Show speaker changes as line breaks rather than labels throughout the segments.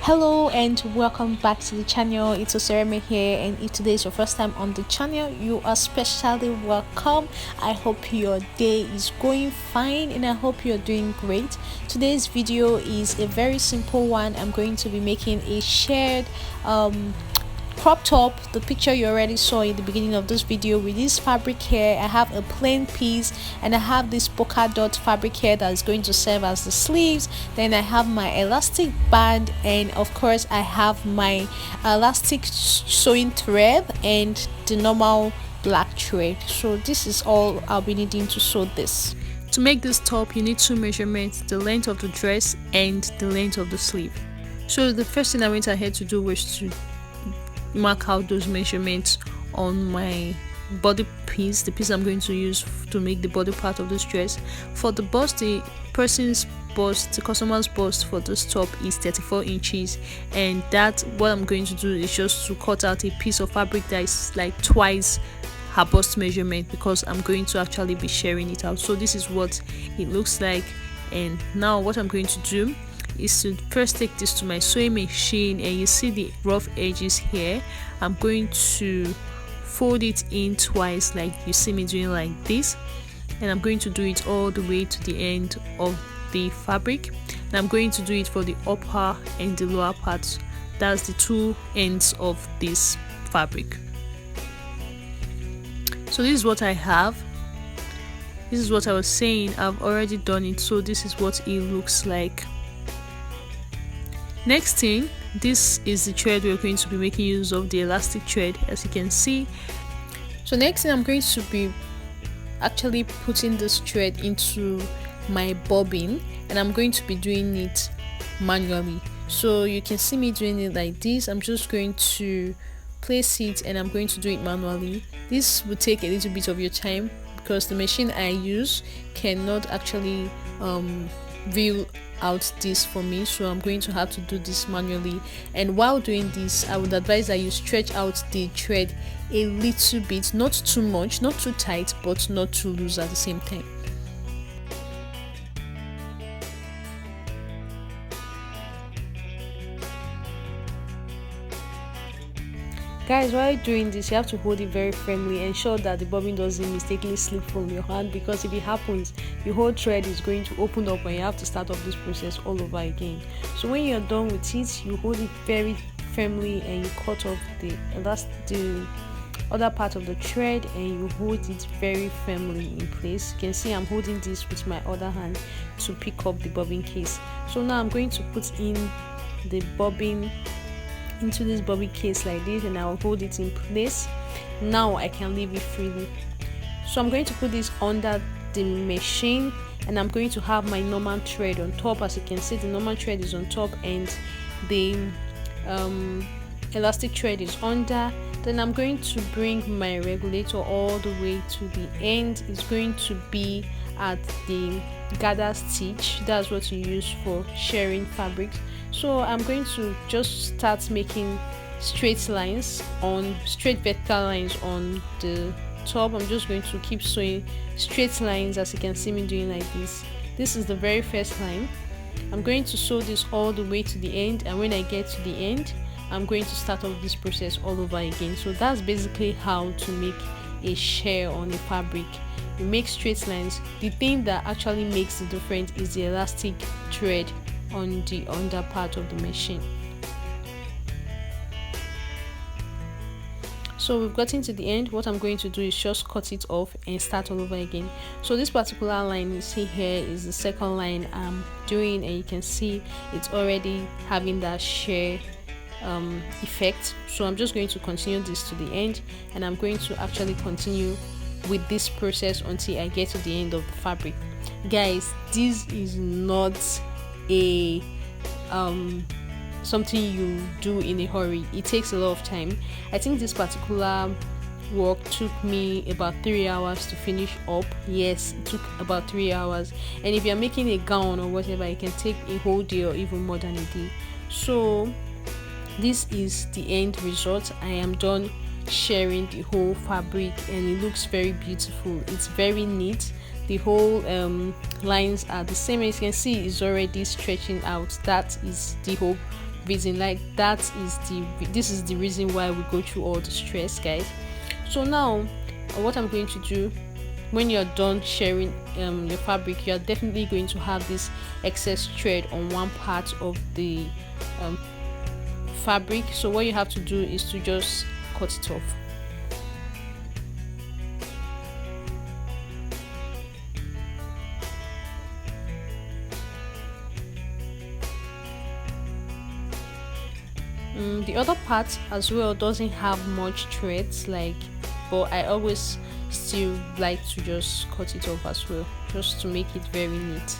Hello and welcome back to the channel. It's Osereme here, and if today is your first time on the channel, you are specially welcome. I hope your day is going fine and I hope you're doing great. Today's video is a very simple one. I'm going to be making a shared crop top, the picture you already saw in the beginning of this video. With this fabric here, I have a plain piece and I have this polka dot fabric here that is going to serve as the sleeves. Then I have my elastic band, and of course I have my elastic sewing thread and the normal black thread. So this is all I'll be needing to sew this. To make this top, you need two measurements: the length of the dress and the length of the sleeve. So the first thing I went ahead to do was to mark out those measurements on my body piece, the piece I'm going to use to make the body part of this dress. For the bust, the person's bust, the customer's bust for this top is 34 inches, and that what I'm going to do is just to cut out a piece of fabric that is like twice her bust measurement, because I'm going to actually be sharing it out. So this is what it looks like. And now what I'm going to do is to first take this to my sewing machine, and you see the rough edges here. I'm going to fold it in twice like you see me doing like this, and I'm going to do it all the way to the end of the fabric, and I'm going to do it for the upper and the lower parts. That's the two ends of this fabric. So this is what I have. This is what I was saying, I've already done it. So this is what it looks like. Next thing, this is the thread we're going to be making use of, the elastic thread, as you can see. So next thing, I'm going to be actually putting this thread into my bobbin, and I'm going to be doing it manually. So you can see me doing it like this. I'm just going to place it and I'm going to do it manually. This will take a little bit of your time because the machine I use cannot actually reel out this for me, so I'm going to have to do this manually. And while doing this, I would advise that you stretch out the thread a little bit, not too much, not too tight, but not too loose at the same time. Guys, while doing this, you have to hold it very firmly. Ensure that the bobbin doesn't mistakenly slip from your hand, because if it happens, the whole thread is going to open up and you have to start off this process all over again. So when you're done with it, you hold it very firmly and you cut off the other part of the thread, and you hold it very firmly in place. You can see I'm holding this with my other hand to pick up the bobbin case. So now I'm going to put in the bobbin into this bobbin case like this, and I will hold it in place. Now I can leave it freely. So I'm going to put this under the machine, and I'm going to have my normal thread on top. As you can see, the normal thread is on top and the elastic thread is under. Then I'm going to bring my regulator all the way to the end. It's going to be at the gather stitch. That's what you use for sharing fabrics. So I'm going to just start making straight vertical lines on the top. I'm just going to keep sewing straight lines, as you can see me doing like this. This is the very first line. I'm going to sew this all the way to the end, and when I get to the end, I'm going to start off this process all over again. So that's basically how to make a share on a fabric. You make straight lines. The thing that actually makes the difference is the elastic thread on the under part of the machine. So we've gotten to the end. What I'm going to do is just cut it off and start all over again. So this particular line you see here is the second line I'm doing, and you can see it's already having that share effect. So I'm just going to continue this to the end, and I'm going to actually continue with this process until I get to the end of the fabric. Guys, this is not a something you do in a hurry. It takes a lot of time. I think this particular work took me about 3 hours to finish up. Yes, it took about 3 hours, and if you're making a gown or whatever, it can take a whole day or even more than a day. So this is the end result. I am done sharing the whole fabric, and it looks very beautiful. It's very neat. The whole lines are the same. As you can see, it's already stretching out. That is the whole reason, like this is the reason why we go through all the stress, guys. So now what I'm going to do, when you're done shirring your fabric, you're definitely going to have this excess thread on one part of the fabric. So what you have to do is to just cut it off. The other part as well doesn't have much threads, like, but I always still like to just cut it off as well, just to make it very neat.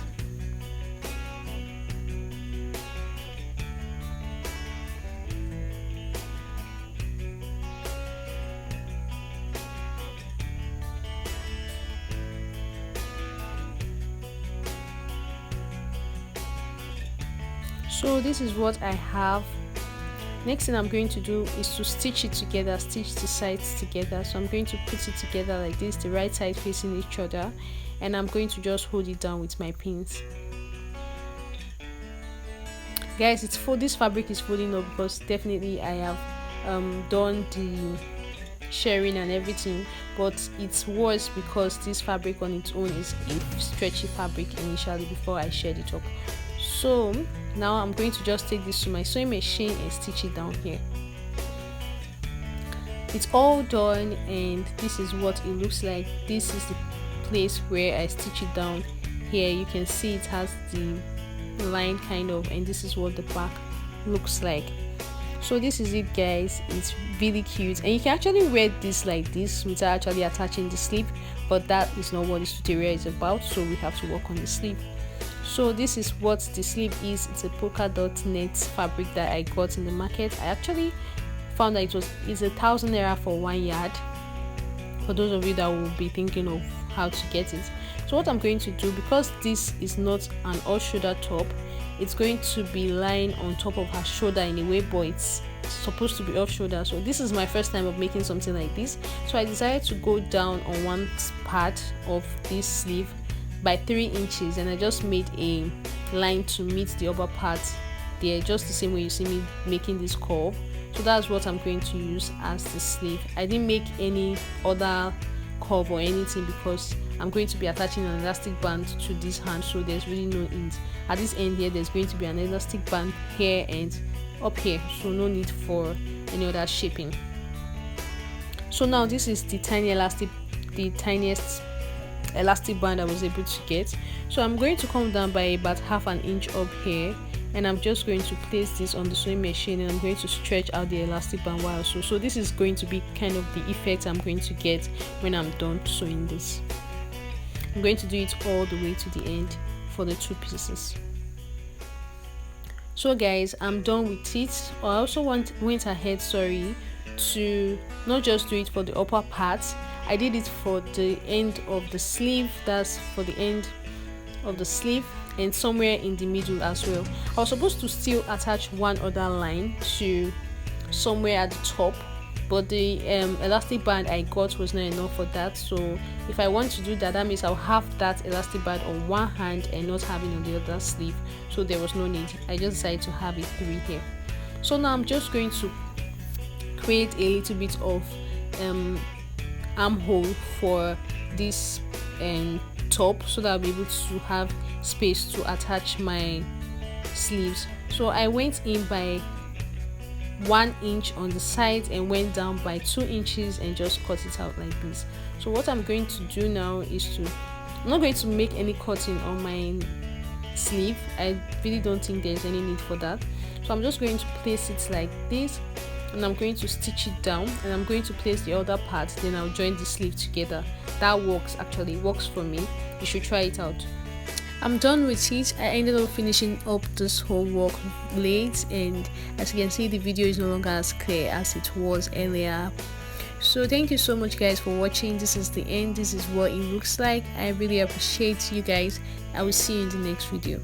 So this is what I have. Next thing I'm going to do is to stitch it together, stitch the sides together. So I'm going to put it together like this, the right side facing each other, and I'm going to just hold it down with my pins. Guys, this fabric is folding up because definitely I have done the shirring and everything, but it's worse because this fabric on its own is a stretchy fabric initially before I shirred it up. So now I'm going to just take this to my sewing machine and stitch it down here. It's all done, and this is what it looks like. This is the place where I stitch it down. Here you can see it has the line kind of, and this is what the back looks like. So this is it, guys. It's really cute, and you can actually wear this like this without actually attaching the sleeve, but that is not what this tutorial is about, so we have to work on the sleeve. So this is what the sleeve is. It's a polka dot net fabric that I got in the market. I actually found that it's 1,000 naira for 1 yard, for those of you that will be thinking of how to get it. So what I'm going to do, because this is not an all shoulder top, it's going to be lying on top of her shoulder in a way, but it's supposed to be off shoulder. So this is my first time of making something like this, so I decided to go down on one part of this sleeve by 3 inches, and I just made a line to meet the upper part there, just the same way you see me making this curve. So that's what I'm going to use as the sleeve. I didn't make any other curve or anything because I'm going to be attaching an elastic band to this hand, so there's really no need. At this end here, there's going to be an elastic band here and up here, so no need for any other shaping. So now this is the tiniest elastic band I was able to get. So I'm going to come down by about ½ an inch up here, and I'm just going to place this on the sewing machine, and I'm going to stretch out the elastic band while so this is going to be kind of the effect I'm going to get when I'm done sewing this. I'm going to do it all the way to the end for the 2 pieces. So guys, I'm done with it. I also went ahead to not just do it for the upper part, I did it for the end of the sleeve. That's for the end of the sleeve and somewhere in the middle as well. I was supposed to still attach one other line to somewhere at the top, but the elastic band I got was not enough for that. So if I want to do that, that means I'll have that elastic band on one hand and not having on the other sleeve, so there was no need. I just decided to have it 3 here. So now I'm just going to create a little bit of armhole for this top, so that I'll be able to have space to attach my sleeves. So I went in by 1 inch on the side and went down by 2 inches and just cut it out like this. So what I'm going to do now is I'm not going to make any cutting on my sleeve. I really don't think there's any need for that. So I'm just going to place it like this, and I'm going to stitch it down, and I'm going to place the other part, then I'll join the sleeve together. That works for me. You should try it out. I'm done with it. I ended up finishing up this whole work late, and as you can see, the video is no longer as clear as it was earlier. So thank you so much guys for watching. This is the end. This is what it looks like. I really appreciate you guys. I will see you in the next video.